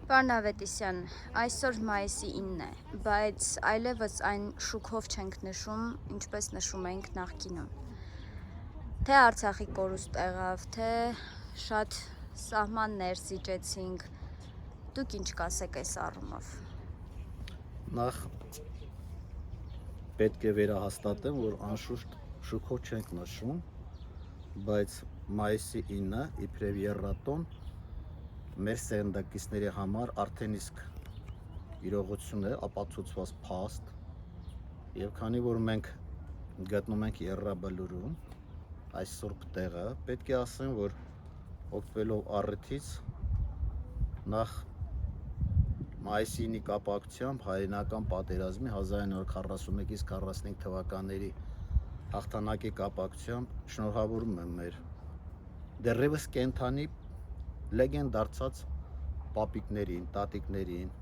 Պարոն Ավետիսյան, այսօր մայիսի 9 է, բայց այլևս այն շուքով չենք նշում, ինչպես նշում էինք նախկինում։ Թե Արցախի կորուստ եղավ, թե շատ սահմաններ զիջեցինք, դուք ինչ կասեք այս առումով։ Նախ պետք է վերահաստատեմ, որ անշուշտ շուքով չենք նշում, բայց մայիսի 9-ը իբրև եռատոն մեր սերնդակիցների համար արդեն իսկ իրողություն է, ապացուցված փաստ, եւ քանի որ մենք գտնում ենք Եռաբլուրում այս սուրբ տեղը, պետք է ասեմ, որ օգտվելով առիթից նախ մայիսի 9-ի կապակցությամբ հայրենական պատերազմի 1941-45 թվականների հաղթանակի կապակցությամբ շնորհավորում եմ մեր դեռևս կենթանի լեգենդ դարձած պապիկներին, տատիկներին։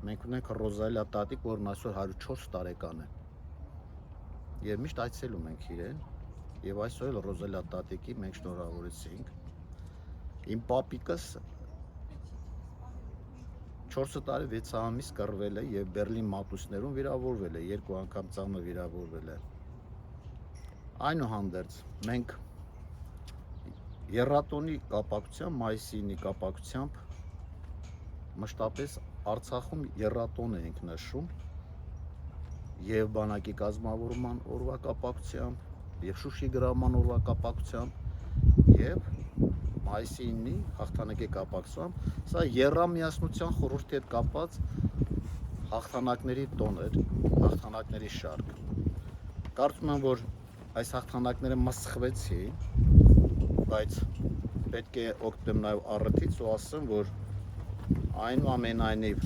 Մենք ունենք Ռոզալիա տատիկ, որն այսօր 104 տարեկան է։ Եվ միշտ այցելում ենք իրեն, եւ այսօր էլ Ռոզալիա տատիկի մենք շնորհավորեցինք։ Իմ պապիկս 4 տարի 6 ամիս կռվել է եւ Բերլին մատուցներում վիրավորվել է, 2 անգամ ծամը վիրավորվել է։ Այնուհանդերձ մենք Եռատոնի կապակցությամբ, մայիսի 9-ի կապակցությամբ մշտապես Արցախում եռատոն ենք նշում եւ բանակի կազմավորման օրվա կապակցությամբ, եւ Շուշի գրավման օրվա կապակցությամբ եւ մայիսի 9-ի հաղթանակի կապակցությամբ, սա եռամիասնության խորհրդի հետ կապված հաղթանակների տոն էր, հաղթանակների շարք։ Կարծում եմ, որ այս հաղթանակները մսխվեցին, բայց պետք է օգտվեմ նաև առիթից ու ասեմ, որ այնուամենայնիվ,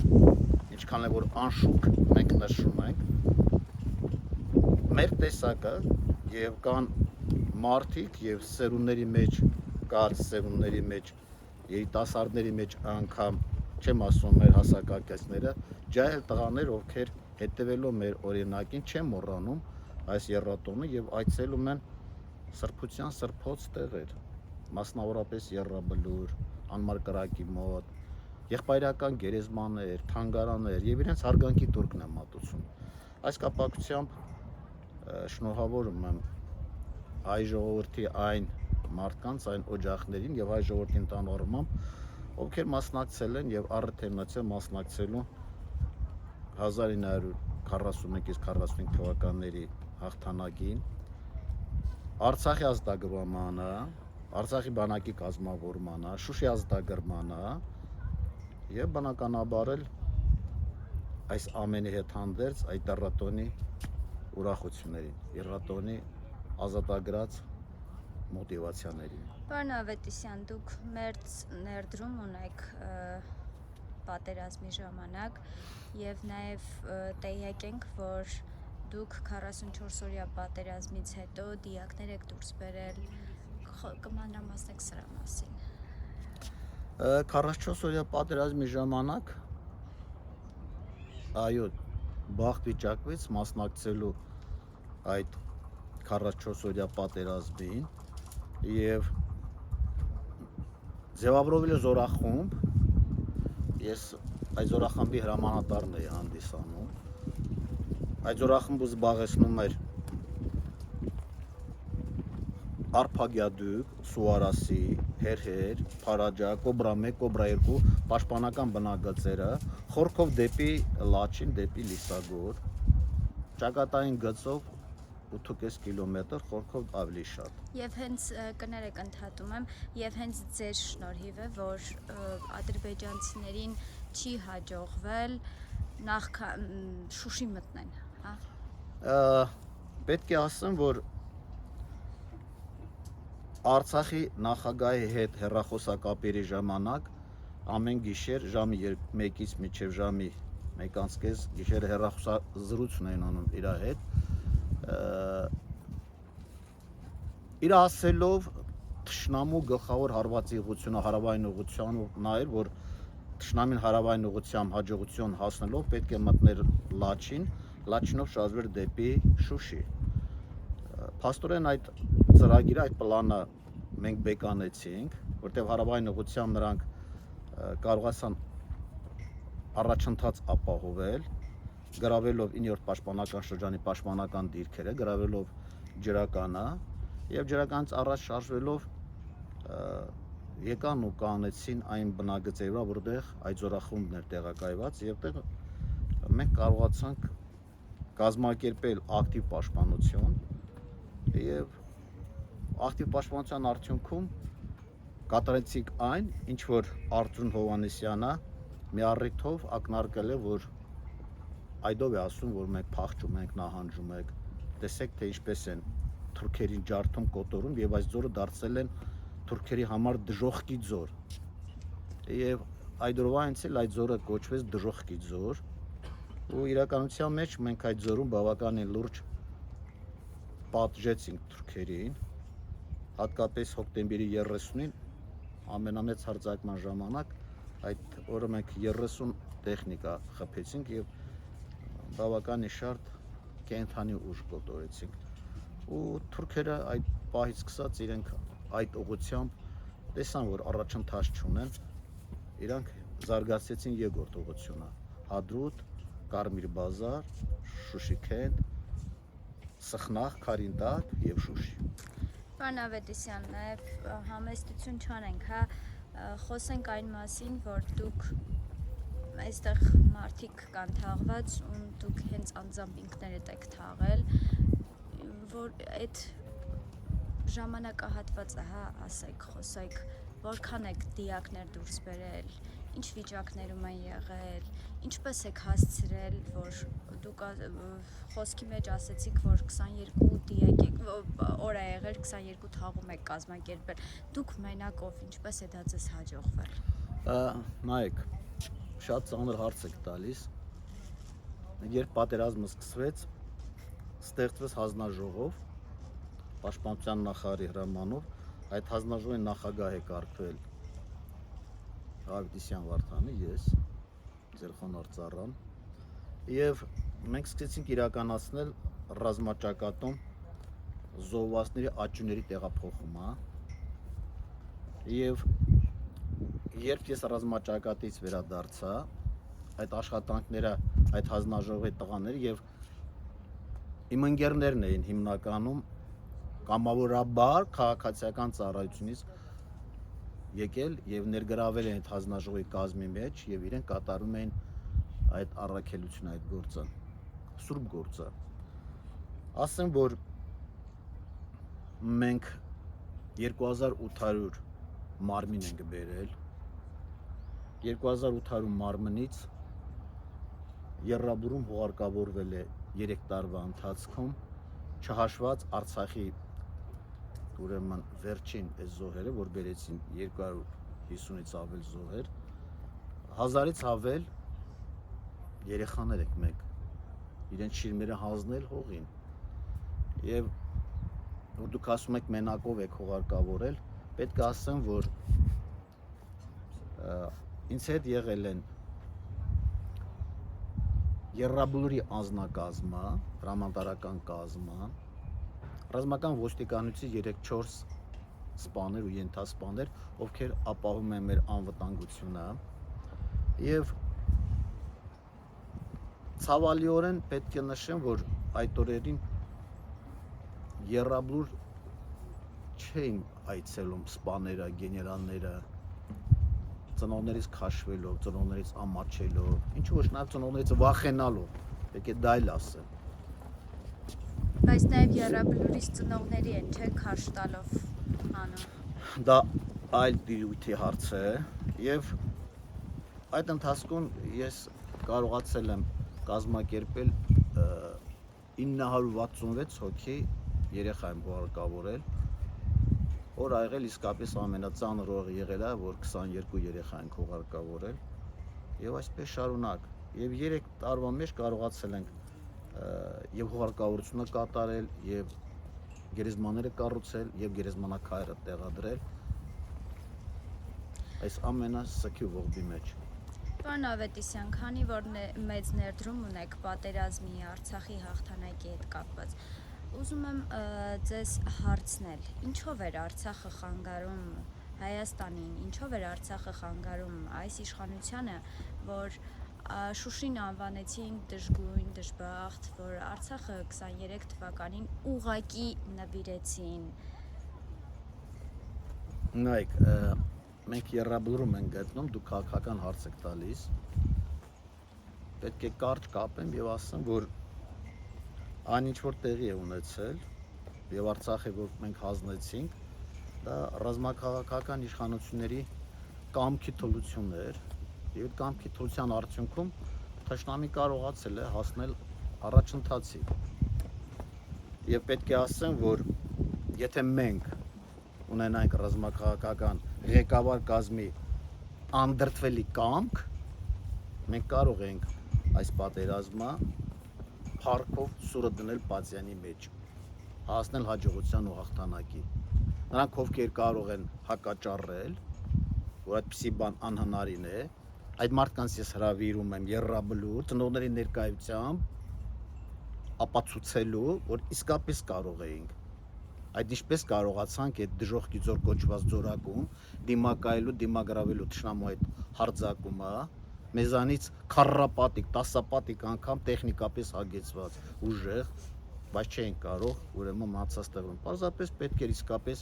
ինչքան էլ որ անշուք մենք նշում ենք, մեր տեսակը եւ կան մարդիկ եւ սերունդների մեջ, կարճ սերունդների մեջ, երիտասարդների մեջ անգամ, չեմ ասում մեր հասակակիցները, ջահել տղաներ, ովքեր հետևելով մեր օրինակին չեն մոռանում այս եռատոնը եւ այցելում են սրբության սրբոց տեղեր, մասնավորապես Եռաբլուր, Անմար կրակի մոտ, եղբայրական գերեզմաներ, թանգարաններ եւ իրենց հարգանքի տուրքն եմ մատուցում։ Այս կապակցությամբ շնորհավորում եմ հայ ժողովրդի այն մարդկանց, այն օջախներին եւ հայ ժողովրդի ընդհանրությամբ, ովքեր մասնակցել են եւ առիթ են ունեցել մասնակցելու 1941-45 թվականների հաղթանակին, Արցախի ազատագրմանը, Արցախի բանակի կազմավորմանը, Շուշի ազատագրմանը եւ բնականաբար էլ այս ամենի հետ հանդերձ այդ եռատոնի ուրախություններին, եռատոնի ազատագրած մոտիվացիաներին։ Պարոն Ավետիսյան, դուք մերձ ներդրում ունեք պատերազմի ժամանակ եւ նաեւ տեղյակ ենք, որ դուք 44-օրյա պատերազմից հետո դիակներ եք դուրս բերել, կմանրամասնեք սրա մասին։ 44-օրյա պատերազմի ժամանակ այո, բախտ վիճակվեց մասնակցելու այդ 44-օրյա պատերազմին եւ ձևավորվել է զորախումբ, ես այդ զորախմբի հրամանատարն էի հանդիսանում, այդ զորախումբը զբաղեցնում էր Արփագյադուկ, Սուարասի, Հերհեր, Փարաջա, Կոբրա 1, Կոբրա 2 պաշտպանական բնագծերը, խորքով դեպի Լաչին, դեպի Լիսագոր, ճակատային գծով 8.5 կիլոմետր, խորքով ավելի շատ։ Եվ հենց կներեք ընդհատում եմ, եւ հենց ձեր շնորհիվ է, որ ադրբեջանցիներին չի հաջողվել նախքան Շուշի մտնեն, հա։ Պետք է ասեմ, որ Արցախի նախագահի հետ հեռախոսակապերի ժամանակ ամեն գիշեր ժամի 1-ից մինչև ժամի 1:30 գիշերը հեռախոսազրույց ունեն անում իր հետ, իր ասելով թշնամու գլխավոր հարվածի ուղղությունը հարավային ուղղությամբ նայել, որ թշնամին հարավային ուղղությամբ հաջողություն հասնելով պետք է մտներ Լաչին, Լաչինով շարժվեր դեպի Շուշի։ Փաստորեն այդ ծրագիրը, այդ պլանը մենք բեկանեցինք, որտեղ հարավային ուղղությամբ նրանք կարողացան առաջընթաց ապահովել, գրավելով 9-րդ պաշտպանական շրջանի պաշտպանական դիրքերը, գրավելով ջրականը եւ ջրականից առաջ շարժվելով եկան ու կանեցին այն բնագծերի վրա, որտեղ այդ զորախումբն էր տեղակայված եւ տեղ մենք կարողացանք կազմակերպել ակտիվ պաշտպանություն եւ ակտիվ պաշտպանության արդյունքում կատարեցինք այն, ինչ որ Արծրուն Հովհաննիսյանը մի առիթով ակնարկել է, որ այդով է ասում, որ մենք փախչում ենք, նահանջում ենք, տեսեք թե ինչպես են թուրքերին ջարդում, կոտորում եւ այս ձորը դարձել են թուրքերի համար դժոխքի ձոր։ Եվ այդ օրվա հենց էլ այդ ձորը կոչվեց դժոխքի ձոր ու իրականության մեջ մենք այդ ձորում բավականին լուրջ պատժեցինք թուրքերին, հատկապես հոկտեմբերի 30-ին ամենամեծ հարձակման ժամանակ այդ օրը մենք 30 տեխնիկա խփեցինք եւ բավականին շատ կենթանի ուժ կոտորեցինք ու թուրքերը այդ պահից սկսած իրենք այդ ուղղությամբ տեսան, որ առաջընթաց չունեն, իրանք զարգացրեցին երկրորդ ուղղությունը՝ Հադրութ, Կարմիր Բազար, Շուշի քենտ, Սխնաղ, Քարինտակ եւ Շուշի։ Պարոն Ավետիսյան, նաև համեստություն չանենք, հա, խոսենք այն մասին, որ դուք այստեղ մարդիկ կան թաղված ու դուք հենց անձամբ ինքներդ եք թաղել, որ այդ ժամանակահատվածը, հա, ասեք, խոսեք, որքան եք դիակներ դուրս բերել, ինչ վիճակներում են եղել, ինչպես եք հասցրել, որ դուք խոսքի մեջ ասեցիք, որ 22 դիակ օր է եղել, 22 թաղում եք կազմակերպել, դուք մենակով ինչպես է դա ձեզ հաջողվել։ Նայեք, շատ ծանր հարց եք տալիս, երբ պատերազմը սկսվեց, ստեղծվեց հանձնաժողով, պաշտպանության նախարարի հրամանով, այդ հանձնաժողովի նախագահ է կարգվել Ավետիսյան Վարդանը, ես, ձեր խոնարհ ծառան, եւ մենք սկսեցինք իրականացնել ռազմաճակատում զոհվածների աճուների տեղափոխումը եւ երբ ես ռազմաճակատից վերադարձա, այդ աշխատանքները, այդ հանձնաժողովի տղաները եւ իմ ընկերներն էին հիմնականում կամավորաբար քաղաքացիական ծառայությունից եկել եւ ներգրավել են այդ հանձնաժողովի կազմի մեջ եւ իրենք կատարում էին այդ առաքելությունը, այդ գործը, սուրբ գործը։ Ասեմ, որ մենք 2800 մարմին ենք բերել, 2800 մարմնից Եռաբուրում հուղարկավորվել է 3 տարվա ընթացքում, չհաշված Արցախի ուրեմն վերջին այս զոհերը, որ բերեցին 250-ից ավել զոհեր, 1000-ից ավել երեխաներ եք մեկ, իրենց շիրմերը հանձնել հողին, եւ որ դուք ասում եք մենակով եք հողարկավորել, պետք է ասեմ, որ ինձ հետ եղել են Եռաբլուրի անձնակազմը, հրամանատարական կազմը, ռազմական ոստիկանությունից 3-4 սպաներ ու ենթասպաներ, ովքեր ապահովում են մեր անվտանգությունը եւ ցավալիորեն պետք է նշեմ, որ այդ օրերին Եռաբլուր չէին այցելում սպաները, գեներալները, ծնողներից քաշվելով, ծնողներից ամաչելով, ինչու ոչ նաև ծնողներից վախենալով, պետք է դա էլ ասեմ։ Բայց նաև Եռաբլուրից ծնողների են, չէ՞, քաշ տալով անում։ Դա այլ դիրույթի հարց է եւ այդ ընթացքում ես կարողացել եմ կազմակերպել 966 հոգի երեխա եմ հուղարկավորել, որ աղել իսկապես ամենածանր օրը եղել է, որ 22 երեխա ենք հուղարկավորել եւ այսպես շարունակ եւ 3 տարվա մեջ կարողացել ենք եւ հուղարկավորությունը կատարել եւ գերեզմանները կառուցել եւ գերեզմանակայրը տեղադրել այս ամենասքի ողբի մեջ։ Պարոն Ավետիսյան, քանի որ մեծ ներդրում ունեք պատերազմի, Արցախի հաղթանակի հետ կապված, ուզում եմ ձեզ հարցնել, ինչով էր Արցախը խանգարում Հայաստանին, ինչով էր Արցախը խանգարում այս իշխանությանը, որ Շուշին անվանեցին դժգույն, դժբախտ, որ Արցախը 23 թվականին ուղակի նվիրեցին։ Նայեք, մենք երրաբլուրում ենք գտնում, դուք քաղաքական հարց եք տալիս։ Պետք է կարճ կապեմ եւ ասեմ, որ այն ինչ որ տեղի է ունեցել եւ Արցախը որ մենք հանձնեցինք, դա ռազմաքաղաքական իշխանությունների կամքի թուլություն էր եւ այդ կամքի թուլության արդյունքում Թշնամի կարողացել է հասնել առաջընթացի։ Եվ պետք է ասեմ, որ եթե մենք ունենանք ռազմաքաղաքական ղեկավար կազմի անդրդվելի կամք, մենք կարող ենք այս պատերազմը փառքով սուրը դնել պատյանի մեջ, հասնել հաջողության ու հաղթանակի։ Նրանք ովքեր կարող են հակաճառել, որ այդպիսի բան անհնարին է, այդ մարդկանց ես հրավիրում եմ երրաբլուր ծնողների ներկայությամբ ապացուցելու, որ իսկապես կարող էինք։ Այդ ինչպես կարողացանք այդ դժոխ գիծոր կոչված ձորակում դիմակայելու, դիմագրավելու թշնամու այդ հարձակումը, մեզանից քառապատիկ, տասապատիկ անգամ տեխնիկապես հագեցված ուժեղ, բայց չենք կարող, ուրեմն մնացած տեղում։ Պարզապես պետք էր իսկապես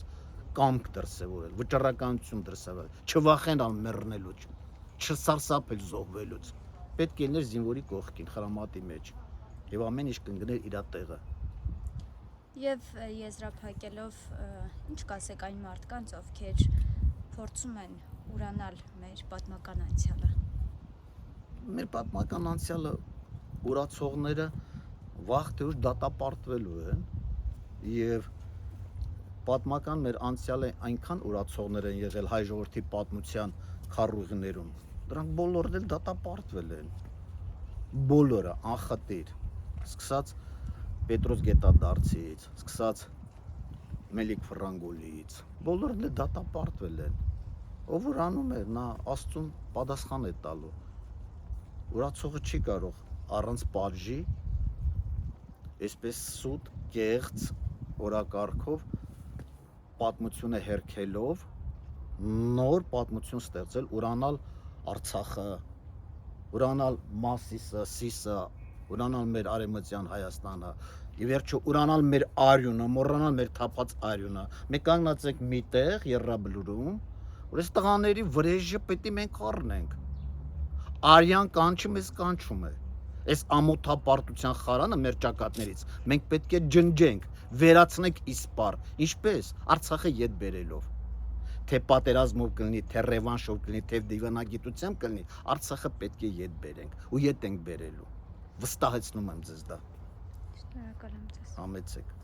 կամք դրսևորել, վճռականություն դրսևորել, չվախենալ մեռնելուց, չսարսափել զոհվելուց։ Պետք է լիներ զինվորի կողքին, խրամատի մեջ, եւ ամեն ինչ կընկներ իր տեղը։ Եվ եզրափակելով, ինչ կասեք այն մարդկանց, ովքեր փորձում են ուրանալ մեր պատմական անցյալը։ Մեր պատմական անցյալը ուրացողները վաղ թե ուշ դատապարտվելու են եւ պատմական մեր անցյալը այնքան ուրացողներ են եղել հայ ժողովրդի պատմության քառուղիներում, դրանք բոլորն էլ դատապարտվել են, բոլորը անխտիր, սկսած Պետրոս Գետադարձից, սկսած Մելիք Ֆրանգոլիից, բոլորն էլ դատապարտվել են, ով որ անում է, նա Աստծուն պատասխան է տալու, ուրացողը չի կարող առանց պատժի, այսպես սուտ, կեղծ, օրակարգով պատմությունը հերքելով նոր պատմություն ստեղծել, ուրանալ Արցախը, ուրանալ Մասիսը, Սիսը, ուրանալ մեր արևմտյան Հայաստանը, ի վերջո ուրանալ մեր արյունը, մոռանալ մեր թափած արյունը։ Մենք կանգնած ենք մի տեղ երրաբլուրում, որ այս տղաների վրեժը պետք է մենք առնենք։ Արյան կանչի մեզ կանչում է։ Այս ամոթապարտության խարանը մեր ճակատներից մենք պետք է ջնջենք, վերացնենք իսպար, ինչպես Արցախը ետ բերելով, թե պատերազմով կլինի, թե ռևանշով կլինի, թե դիվանագիտությամբ կլինի, Արցախը պետք է ետ բերենք ու ետ ենք բերելու, վստահեցնում եմ ձեզ դա։ Շնորհակալ եմ ձեզ։ Համեցեք։